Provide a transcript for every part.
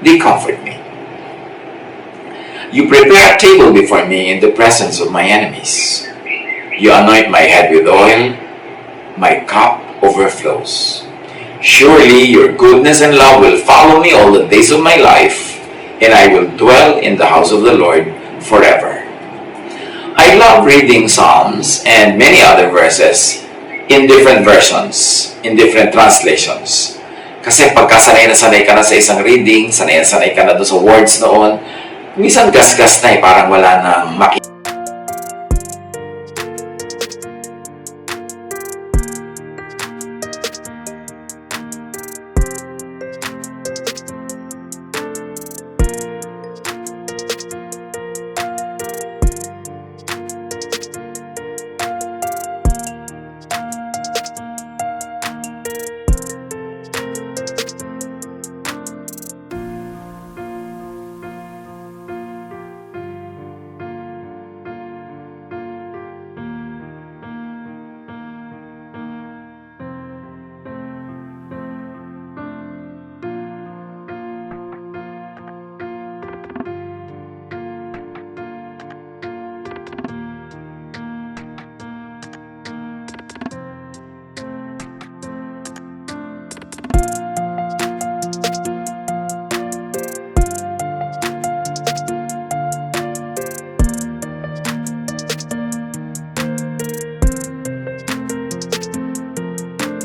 they comfort me. You prepare a table before me in the presence of my enemies. You anoint my head with oil, my cup overflows. Surely your goodness and love will follow me all the days of my life, and I will dwell in the house of the Lord forever. I love reading Psalms and many other verses in different versions, in different translations. Kasi pagka sanay ka na sa isang reading, sanay ka na doon sa words noon, minsan gasgas na parang wala nang makikita.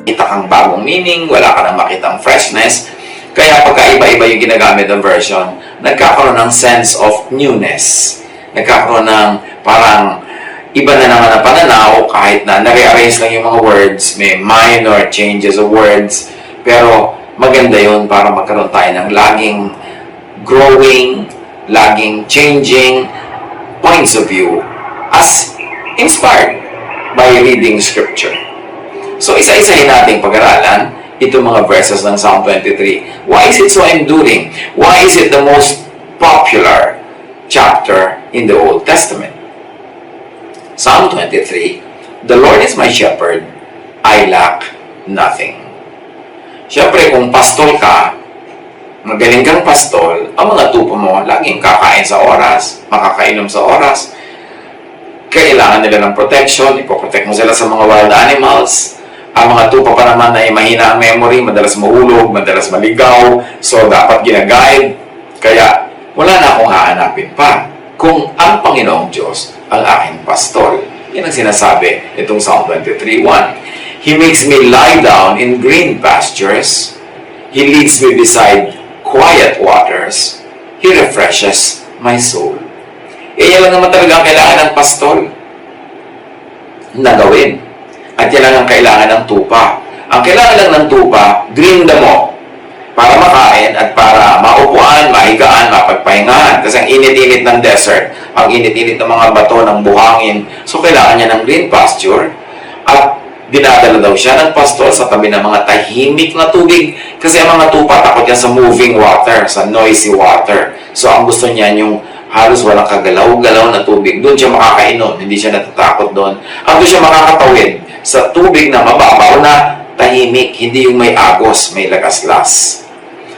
Kita kang bagong meaning, wala ka nang makitang freshness. Kaya pagkaiba-iba yung ginagamit ng version, nagkakaroon ng sense of newness. Nagkakaroon ng parang iba na naman ang pananaw kahit na nare-arrange lang yung mga words, may minor changes of words, pero maganda yun para magkaroon tayo ng laging growing, laging changing points of view as inspired by reading scripture. So, isa-isahin nating pag-aralan itong mga verses ng Psalm 23. Why is it so enduring? Why is it the most popular chapter in the Old Testament? Psalm 23, The Lord is my shepherd, I lack nothing. Siyempre, kung pastol ka, magaling kang pastol, ang mga tupa mo, laging kakain sa oras, makakainom sa oras, kailangan nila ng protection, ipoprotect mo sila sa mga wild animals. Ang mga tupa pa naman ay mahina ang memory, madalas mahulog, madalas maligaw, so dapat ginaguide. Kaya wala na akong hahanapin pa kung ang Panginoong Diyos ang aking pastol. Yan ang sinasabi itong Psalm 23:1. He makes me lie down in green pastures. He leads me beside quiet waters. He refreshes my soul. Yan lang naman talaga ang kailangan ng pastol na gawin. At yan lang ang kailangan ng tupa. Ang kailangan lang ng tupa, green damo, para makain at para maupuan, mahigaan, mapagpahingahan. Kasi ang init-init ng desert, ang init-init ng mga bato ng buhangin, so kailangan niya ng green pasture. At dinadala daw siya ng pastol sa tabi ng mga tahimik na tubig. Kasi ang mga tupa, takot yan sa moving water, sa noisy water. So ang gusto niya yung halos walang kagalaw-galaw na tubig. Doon siya makakainom, hindi siya natatakot doon. Ang doon siya makakatawid sa tubig na mababaw na tahimik, hindi yung may agos, may lagaslas.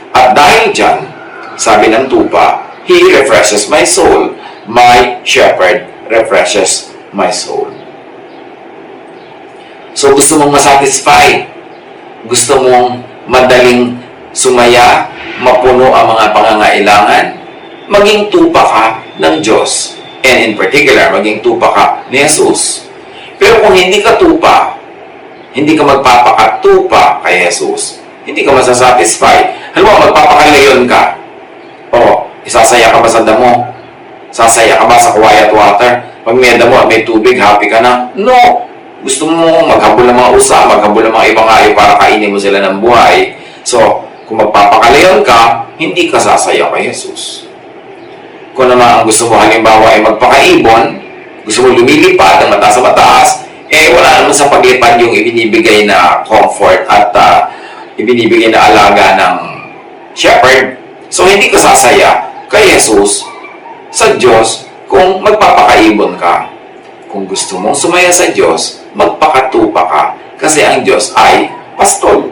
At dahil dyan, sabi ng tupa, He refreshes my soul. My shepherd refreshes my soul. So gusto mong masatisfy, gusto mong madaling sumaya, mapuno ang mga pangangailangan, maging tupa ka ng Diyos. And in particular, maging tupa ka ni Jesus. Pero kung hindi ka tupa, hindi ka magpapakatupa kay Jesus, hindi ka masasatisfy. Halimbawa, magpapakalayon ka. O, isasaya ka ba sa damo? Sasaya ka ba sa quiet water? Pag may damo, may tubig, happy ka na? No! Gusto mo maghabol ng mga usa, maghabol ng mga ibang hayop para kainin mo sila ng buhay. So, kung magpapakalayon ka, hindi ka sasaya kay Jesus. Kung naman ang gusto mo halimbawa ay magpakaibon, gusto mo lumilipad ng mataas sa mataas, wala naman sa paglipad yung ibinibigay na comfort at ibinibigay na alaga ng shepherd. So, hindi ka sasaya kay Jesus sa Diyos kung magpapakaibon ka. Kung gusto mong sumaya sa Diyos, magpakatupa ka kasi ang Diyos ay pastol.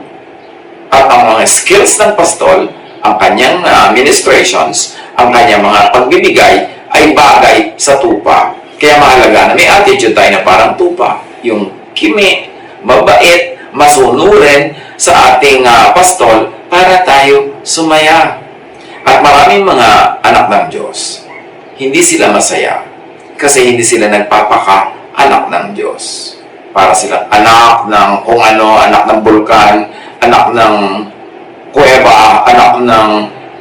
At ang mga skills ng pastol ang kanyang ministrations, ang kanyang mga pagbibigay ay bagay sa tupa. Kaya mahalaga na may attitude tayo na parang tupa. Yung kimi, mabait, masunurin sa ating pastol para tayo sumaya. At maraming mga anak ng Diyos, hindi sila masaya kasi hindi sila nagpapaka-anak ng Diyos. Para silang anak ng kung ano, anak ng bulkan, anak ng kuweba, anak ng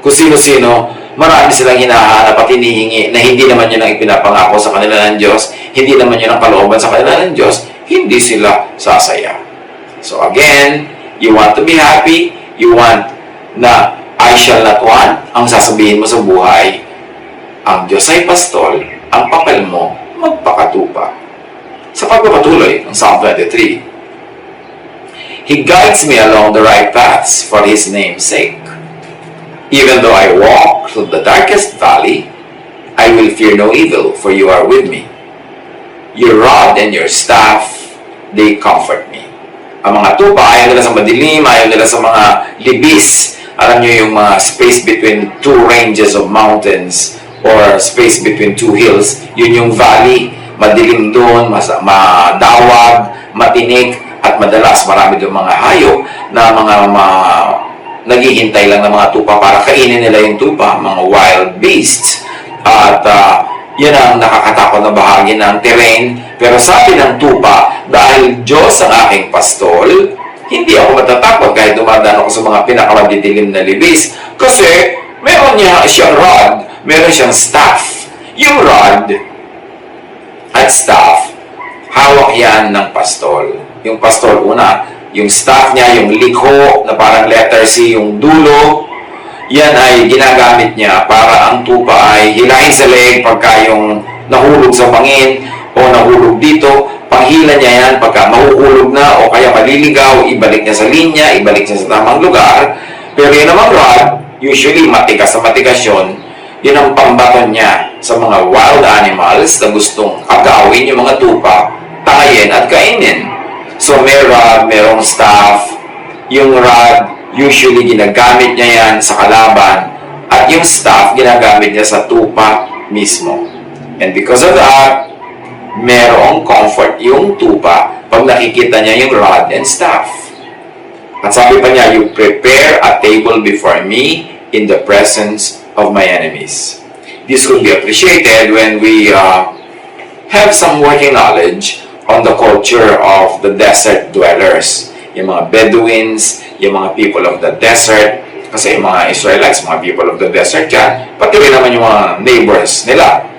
kung sino-sino. Marami silang hinahanap at hinihingi na hindi naman yun ang ipinapangako sa kanila ng Diyos, hindi naman yun ang kalooban sa kanila ng Diyos, hindi sila sasaya. So again, you want to be happy, you want na I shall not want, ang sasabihin mo sa buhay, ang Diyos ay pastol, ang papel mo, magpakatupa. Sa pagpapatuloy ng Psalm 23, He guides me along the right paths for His name's sake. Even though I walk through the darkest valley, I will fear no evil, for you are with me. Your rod and your staff, they comfort me. Ang mga tupa, ayaw nila sa madilim, ayaw nila sa mga libis. Alam nyo yung space between two ranges of mountains or space between two hills. Yun yung valley. Madilim doon, madawag, matinik, at madalas marami doon mga hayop na naghihintay lang ng mga tupa para kainin nila yung tupa, mga wild beasts. At yun ang nakakatakot na bahagi ng terrain. Pero sabi ng tupa, dahil Diyos ang aking pastol, hindi ako matatakot kahit dumadaan ako sa mga pinakamadidilim na libis. Kasi meron niya siyang rod, meron siyang staff. Yung rod at staff, hawak yan ng pastol. Yung pastol una, yung staff niya, yung likho na parang letter C, yung dulo, yan ay ginagamit niya para ang tupa ay hilahin sa leeg pagka yung nahulog sa bangin o nahulog dito. Panghila niya yan pagka mahuhulog na o kaya maliligaw, ibalik niya sa linya, ibalik niya sa tamang lugar. Pero yun namang rod, usually matigas na matigas yun, yun ang pambaton niya sa mga wild animals na gustong agawin yung mga tupa, takayin at kainin. So may rod, merong staff. Yung rod, usually ginagamit niya yan sa kalaban. At yung staff, ginagamit niya sa tupa mismo. And because of that, merong comfort yung tupa pag nakikita niya yung rod and staff. At sabi pa niya, you prepare a table before me in the presence of my enemies. This will be appreciated when we have some working knowledge on the culture of the desert dwellers. Yung mga Bedouins, yung mga people of the desert, kasi yung mga Israelites, mga people of the desert yan, pati rin naman yung mga neighbors nila.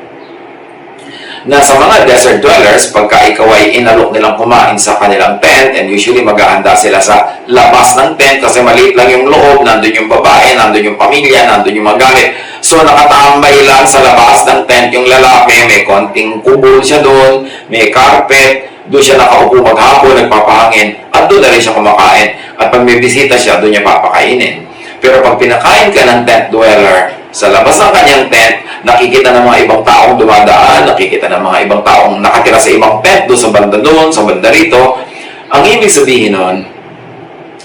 Na sa mga desert dwellers, pagka ikaw ay inalok nilang kumain sa kanilang tent, and usually maghahanda sila sa labas ng tent kasi maliit lang yung loob, nandun yung babae, nandun yung pamilya, nandun yung mga gamit. So nakatambay lang sa labas ng tent yung lalaki, may konting kubol siya doon, may carpet, doon siya nakaupo maghapon, nagpapahangin, at doon na rin siya kumakain. At pag may bisita siya, doon niya papakainin. Pero pag pinakain ka ng tent dweller, sa labas ng kanyang tent, nakikita ng mga ibang taong dumadaan, nakikita ng mga ibang taong nakatira sa ibang tent, doon sa banda rito. Ang ibig sabihin nun,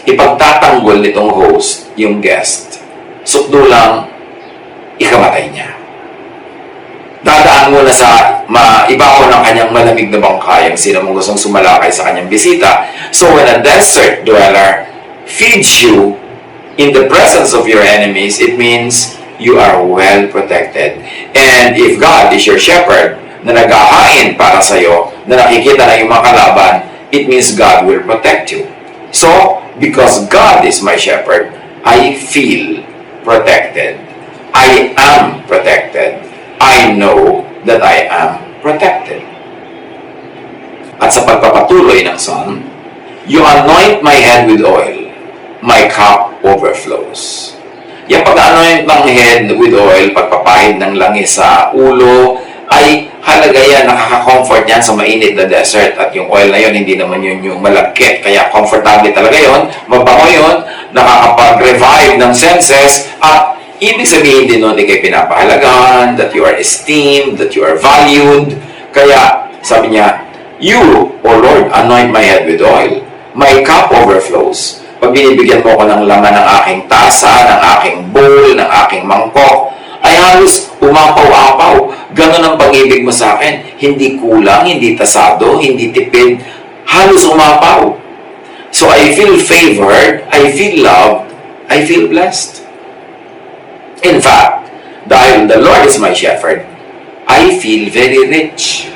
ipagtatanggol nitong host, yung guest. Sukdo lang, ikamatay niya. Dadaan muna sa ibabaw ng kanyang malamig na bangkay ang sino mong gustong sumalakay sa kanyang bisita. So when a desert dweller feeds you in the presence of your enemies, it means you are well protected. And if God is your shepherd na naghahain para sa iyo, na nakikita na yung mga kalaban, it means God will protect you. So, because God is my shepherd, I feel protected. I am protected. I know that I am protected. At sa pagpapatuloy ng Psalm, you anoint my head with oil, my cup overflows. Yung pag-anoint ng head with oil, pagpapahid ng langis sa ulo, ay halaga yan, nakaka-comfort yan sa mainit na desert. At yung oil na yun, hindi naman yun yung malagkit. Kaya comfortable talaga yun, mabango yun, nakakapag-revive ng senses, at ibig sabihin din nun, ikay pinapahalagan, that you are esteemed, that you are valued. Kaya, sabi niya, you, O Lord, anoint my head with oil. My cup overflows. pag binibigyan mo ko ng laman ng aking tasa, ng aking bowl, ng aking mangkok, ay halos umapaw-apaw. Ganon ang pag-ibig mo sa akin. Hindi kulang, hindi tasado, hindi tipid. Halos umapaw. So I feel favored, I feel loved, I feel blessed. In fact, dahil the Lord is my shepherd, I feel very rich.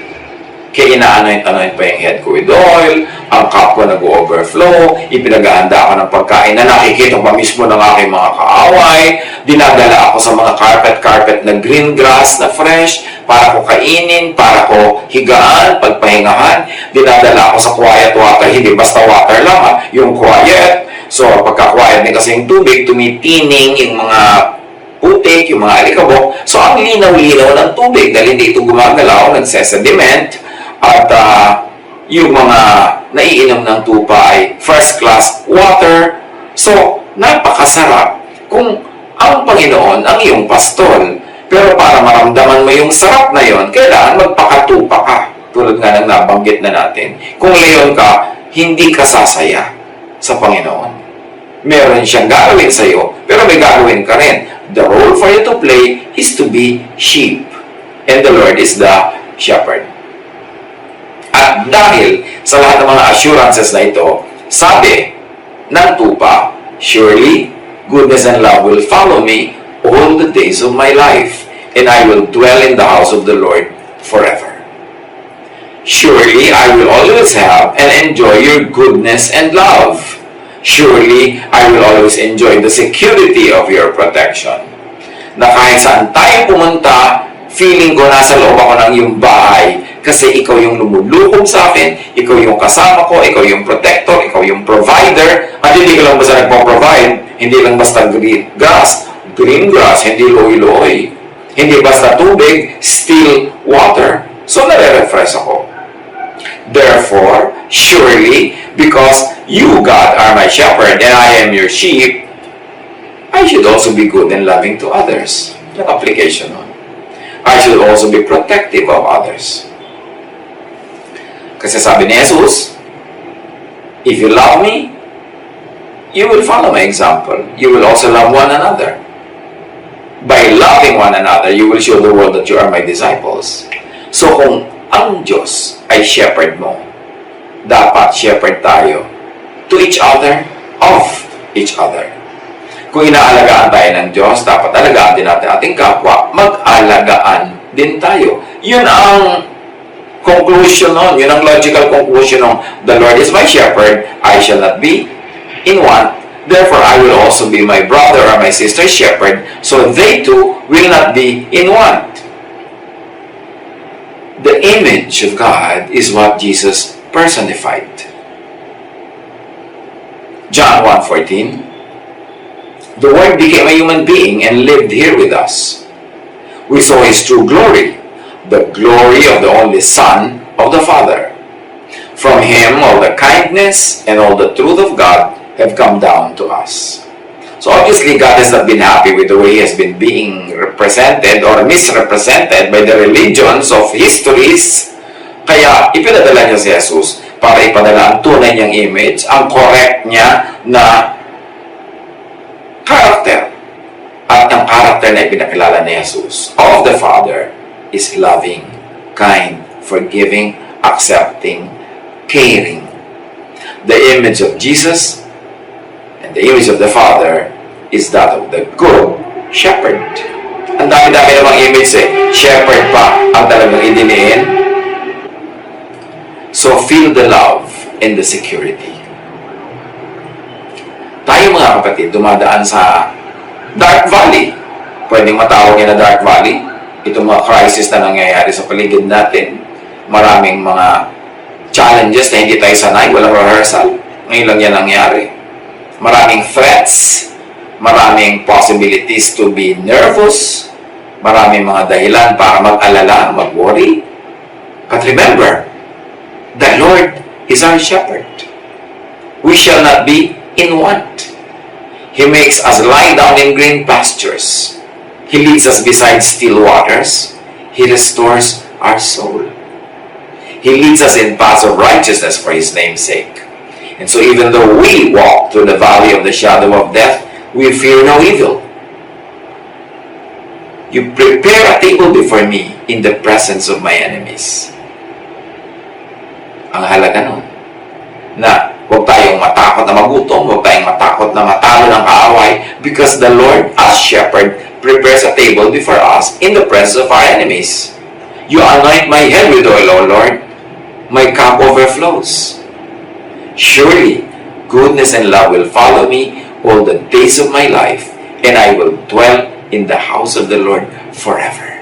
Kaya inaanoint-anoint pa yung head ko with oil, ang cup ko nag-overflow, ipinaghahanda ako ng pagkain na nakikita pa mismo ng aking mga kaaway, dinadala ako sa mga carpet na green grass na fresh, para ko kainin, para ko higaan, pagpahingahan, dinadala ako sa quiet water, hindi basta water lang yung quiet. So, pagka-quiet din kasi yung tubig, tumitining yung mga putik, yung mga alikabok. So, ang linaw-linaw ng tubig dahil hindi ito gumagalaw, nagsesediment, at yung mga naiinom ng tupa ay first-class water. So, napakasarap kung ang Panginoon ang iyong pastol. Pero para maramdaman mo yung sarap na yon, kailangan magpakatupa ka. Tulad nga ng nabanggit na natin. Kung leon ka, hindi ka sasaya sa Panginoon. Meron siyang gagawin sa iyo, pero may gagawin ka rin. The role for you to play is to be sheep. And the Lord is the shepherd. At dahil sa lahat ng mga assurances na ito, sabi ng tupa, surely goodness and love will follow me all the days of my life, and I will dwell in the house of the Lord forever. Surely I will always have and enjoy your goodness and love. Surely I will always enjoy the security of your protection. Na kahit saan tayo pumunta, feeling ko nasa loob ako ng iyong bahay kasi ikaw yung lumulukob sa akin, ikaw yung kasama ko, ikaw yung protector, ikaw yung provider, at hindi ka lang basta nagpo-provide, hindi lang basta green grass, hindi loy-loy, hindi basta tubig, still water. So, nare-refresh ako. Therefore, surely, because you, God, are my shepherd and I am your sheep, I should also be good and loving to others. Yung application nun. I should also be protective of others. Kasi sabi ni Jesus, if you love me, you will follow my example. You will also love one another. By loving one another, you will show the world that you are my disciples. So kung ang Diyos ay shepherd mo, dapat shepherd tayo to each other, of each other. Kung inaalagaan tayo ng Diyos, dapat alagaan din natin ating kapwa, mag-alagaan din tayo. Yun ang conclusion nun, yun ang logical conclusion ng the Lord is my shepherd, I shall not be in want. Therefore, I will also be my brother or my sister's shepherd, so they too will not be in want. The image of God is what Jesus personified. John 1:14, the Word became a human being and lived here with us. We saw His true glory, the glory of the only Son of the Father. From Him, all the kindness and all the truth of God have come down to us. So obviously, God has not been happy with the way He has been being represented or misrepresented by the religions of histories. Kaya ipinadala niya si Jesus para ipadala ang tunay niyang image, ang correct niya na character. At ang character na ipinakilala ni Jesus of the Father is loving, kind, forgiving, accepting, caring. The image of Jesus and the image of the Father is that of the good shepherd. Ang dami-dami namang image shepherd pa ang talagang idiniin. So feel the love and the security. Tayo mga kapatid, dumadaan sa dark valley. Pwedeng matawag yan na dark valley. Itong mga crisis na nangyayari sa paligid natin. Maraming mga challenges na hindi tayo sanay, walang rehearsal. Ngayon lang yan nangyari. Maraming threats, maraming possibilities to be nervous, maraming mga dahilan para mag-alala, mag-worry. But remember, the Lord is our shepherd. We shall not be in want. He makes us lie down in green pastures. He leads us beside still waters. He restores our soul. He leads us in paths of righteousness for His name's sake. And so even though we walk through the valley of the shadow of death, we fear no evil. You prepare a table before me in the presence of my enemies. Ang halaga nun, na huwag tayong matakot na magutom, huwag tayong matakot na matalo ng kaaway, because the Lord, as shepherd, prepares a table before us in the presence of our enemies. You anoint my head with oil, O Lord. My cup overflows. Surely, goodness and love will follow me all the days of my life, and I will dwell in the house of the Lord forever.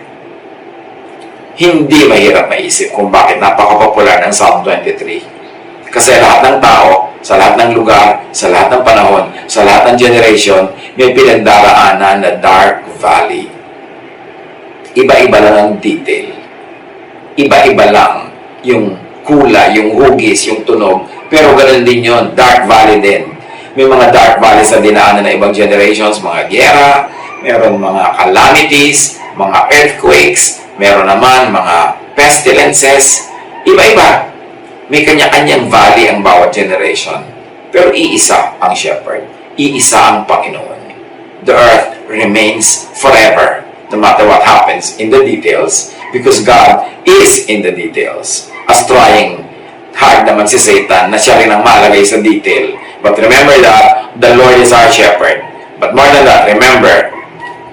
Hindi mahirap maisip kung bakit napaka-popular ng Psalm 23. Kasi lahat ng tao, sa lahat ng lugar, sa lahat ng panahon, sa lahat ng generation, may pinagdaraanan na dark valley. Iba-iba lang ang detail. Iba-iba lang yung kulay, yung hugis, yung tunog. Pero ganoon din yun, dark valley din. May mga dark valleys na dinaanan ng ibang generations, mga giyera, meron mga calamities, mga earthquakes, meron naman mga pestilences. Iba-iba. May kanya-kanyang valley ang bawat generation. Pero iisa ang shepherd. Iisa ang Panginoon. The earth remains forever, no matter what happens in the details, because God is in the details. As trying hard naman si Satan na siya rin ang malagay sa detail. But remember that the Lord is our shepherd. But more than that, remember,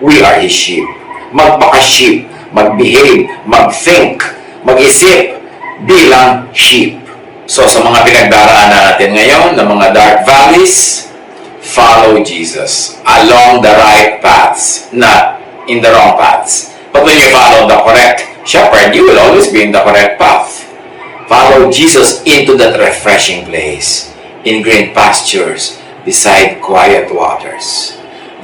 we are His sheep. Magpaka-sheep, mag-behave, mag-think, mag-isip bilang sheep. So sa mga pinagdaraanan natin ngayon, ng mga dark valleys, follow Jesus along the right paths, not in the wrong paths. But when you follow the correct shepherd, you will always be in the correct path. Follow Jesus into that refreshing place, in green pastures, beside quiet waters.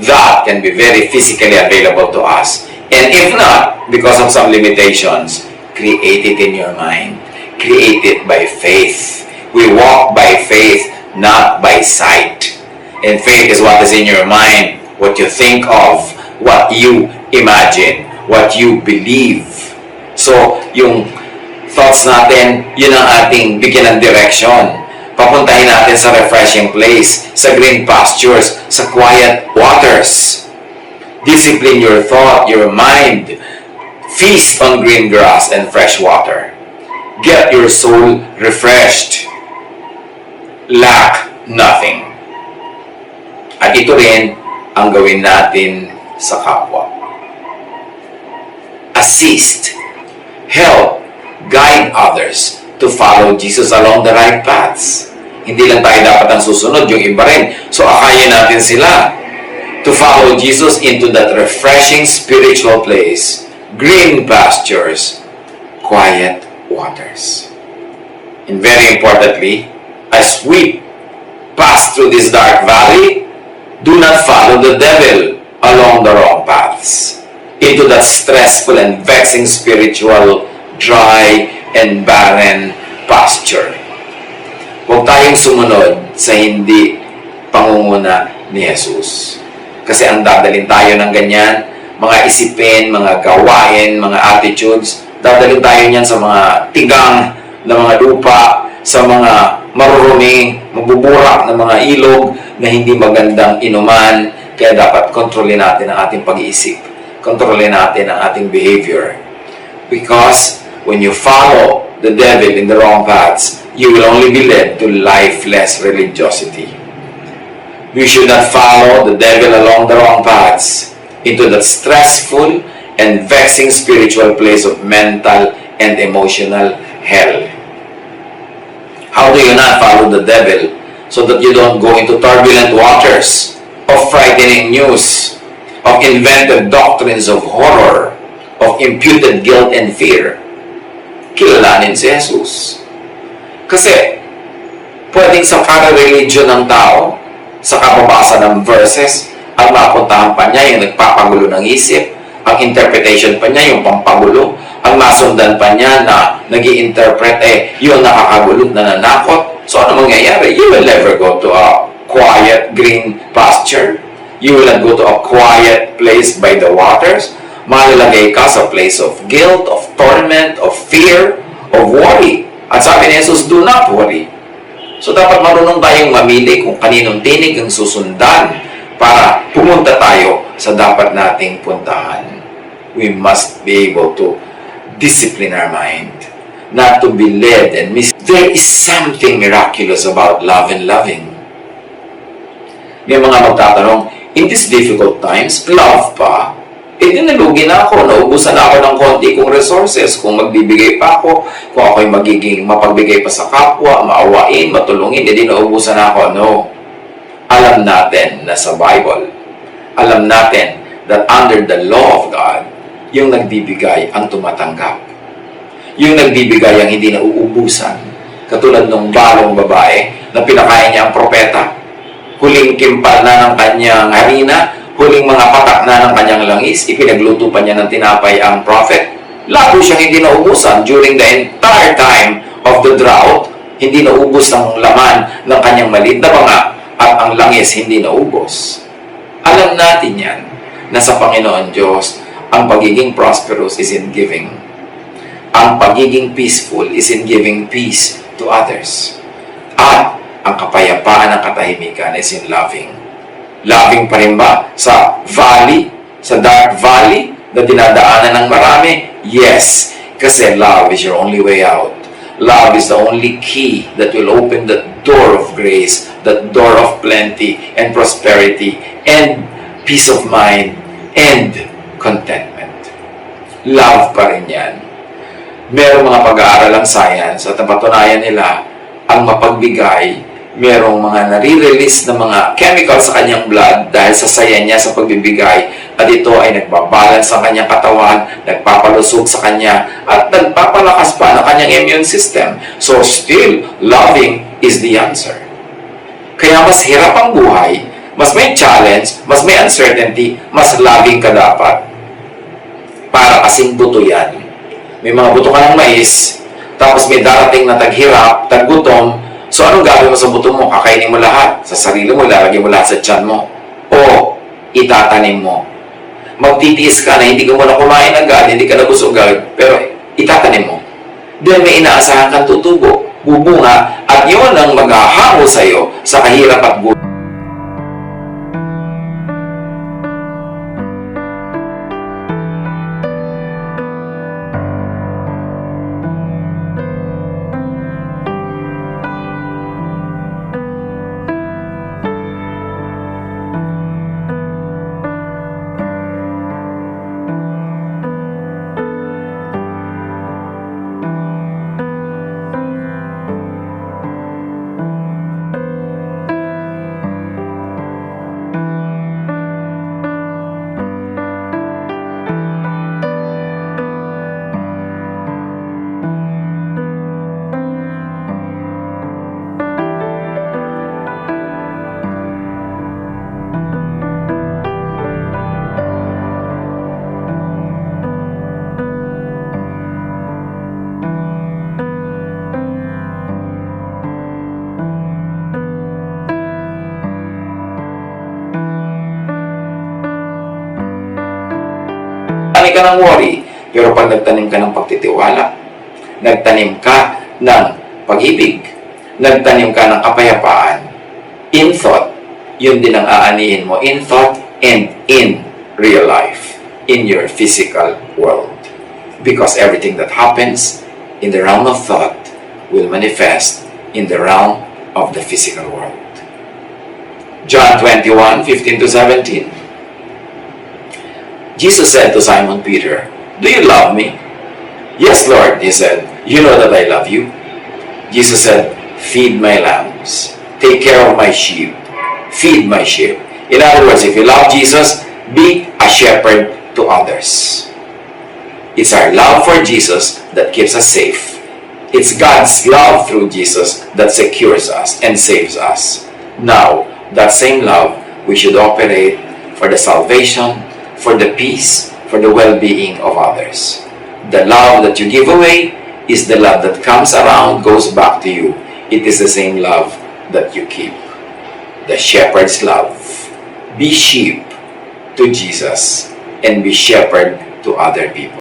That can be very physically available to us. And if not, because of some limitations, create it in your mind. Create it by faith. We walk by faith, not by sight. And faith is what is in your mind, what you think of, what you imagine, what you believe. So, yung thoughts natin, yun ang ating bigyan ng direction. Papuntahin natin sa refreshing place, sa green pastures, sa quiet waters. Discipline your thought, your mind. Feast on green grass and fresh water. Get your soul refreshed. Lack nothing. At ito rin ang gawin natin sa kapwa. Assist, help, guide others to follow Jesus along the right paths. Hindi lang tayo dapat ang susunod, yung iba rin. So akayin natin sila to follow Jesus into that refreshing spiritual place, green pastures, quiet waters. And very importantly, as we pass through this dark valley, do not follow the devil along the wrong paths, into that stressful and vexing spiritual, dry and barren pasture. Huwag tayong sumunod sa hindi pangunguna ni Jesus. Kasi ang dadalhin tayo ng ganyan, mga isipin, mga gawain, mga attitudes, dadalhin tayo niyan sa mga tigang na mga lupa, sa mga marurumi, mabuburak na mga ilog na hindi magandang inuman. Kaya dapat kontrolin natin ang ating pag-iisip. Kontrolin natin ang ating behavior. Because when you follow the devil in the wrong paths, you will only be led to lifeless religiosity. We should not follow the devil along the wrong paths into that stressful and vexing spiritual place of mental and emotional hell. How do you not follow the devil so that you don't go into turbulent waters of frightening news, of invented doctrines of horror, of imputed guilt and fear? Kilalanin si Jesus. Kasi, pwedeng sa para-religion ng tao, sa kababasa ng verses, ang mapuntahan pa niya yung nagpapagulo ng isip, ang interpretation pa niya yung pampagulo, ang masundan pa niya na nag-i-interpret yung nakakagulo na nanakot. So ano mangyayari? You will never go to a quiet green pasture. You will not go to a quiet place by the waters. Malalagay ka sa place of guilt, of torment, of fear, of worry. At sabi ni Jesus, do not worry. So dapat marunong tayong mamili kung kaninong tinig ang susundan para pumunta tayo sa dapat nating puntahan. We must be able to discipline our mind, not to be led and There is something miraculous about love and loving. May mga magtatanong, in these difficult times, love pa? Nalugi na ako, naubusan na ako ng konti kong resources, kung magbibigay pa ako, kung ako'y magiging mapagbigay pa sa kapwa, maawain, matulungin, naubusan na ako. No. Alam natin na sa Bible, alam natin that under the law of God, yung nagbibigay ang tumatanggap. Yung nagbibigay ang hindi nauubusan. Katulad ng balong babae na pinakain niya ang propeta. Huling kimpal na ng kanyang harina, huling mga patak na ng kanyang langis, ipinagluto pa niya ng tinapay ang prophet. Lalo siyang hindi naubusan during the entire time of the drought. Hindi naubos ang laman ng kanyang maliit na banga at ang langis hindi naubos. Alam natin yan na sa Panginoon Diyos, ang pagiging prosperous is in giving. Ang pagiging peaceful is in giving peace to others. At ang kapayapaan ng katahimikan is in loving. Loving pa rin ba sa valley, sa dark valley na dinadaanan ng marami? Yes, kasi love is your only way out. Love is the only key that will open the door of grace, the door of plenty and prosperity and peace of mind and contentment. Love pa rin yan. Merong mga pag-aaral ng science at napatunayan nila ang mapagbigay, merong mga nare-release na mga chemicals sa kanyang blood dahil sa saya niya sa pagbibigay at ito ay nagbabalance sa kanyang katawan, nagpapalusog sa kanya at nagpapalakas pa ng kanyang immune system. So still, loving is the answer. Kaya mas hirap ang buhay, mas may challenge, mas may uncertainty, mas loving ka dapat. Para kasing buto yan. May mga buto ka ng mais, tapos may darating na taghirap, taggutom. So anong gagawin mo sa buto mo? Kakainin mo lahat. Sa sarili mo, ilalagay mo lahat sa tiyan mo. O itatanim mo. Magtitiis ka na hindi ka muna kumain agad, hindi ka nabusog agad, pero itatanim mo. Then may inaasahan kang tutubo, bubunga, at yun ang maghahango sa iyo sa kahirap at gutom. Nagtanim ka ng worry, pero pag nagtanim ka ng pagtitiwala, nagtanim ka ng pag-ibig, nagtanim ka ng kapayapaan, in thought, yun din ang aanihin mo, in thought and in real life, in your physical world. Because everything that happens in the realm of thought will manifest in the realm of the physical world. John 21:15-17. Jesus said to Simon Peter, "Do you love me?" "Yes, Lord," he said. "You know that I love you." Jesus said, "Feed my lambs. Take care of my sheep. Feed my sheep." In other words, if you love Jesus, be a shepherd to others. It's our love for Jesus that keeps us safe. It's God's love through Jesus that secures us and saves us. Now, that same love, we should operate for the salvation, for the peace, for the well-being of others. The love that you give away is the love that comes around, goes back to you. It is the same love that you keep. The shepherd's love. Be sheep to Jesus and be shepherd to other people.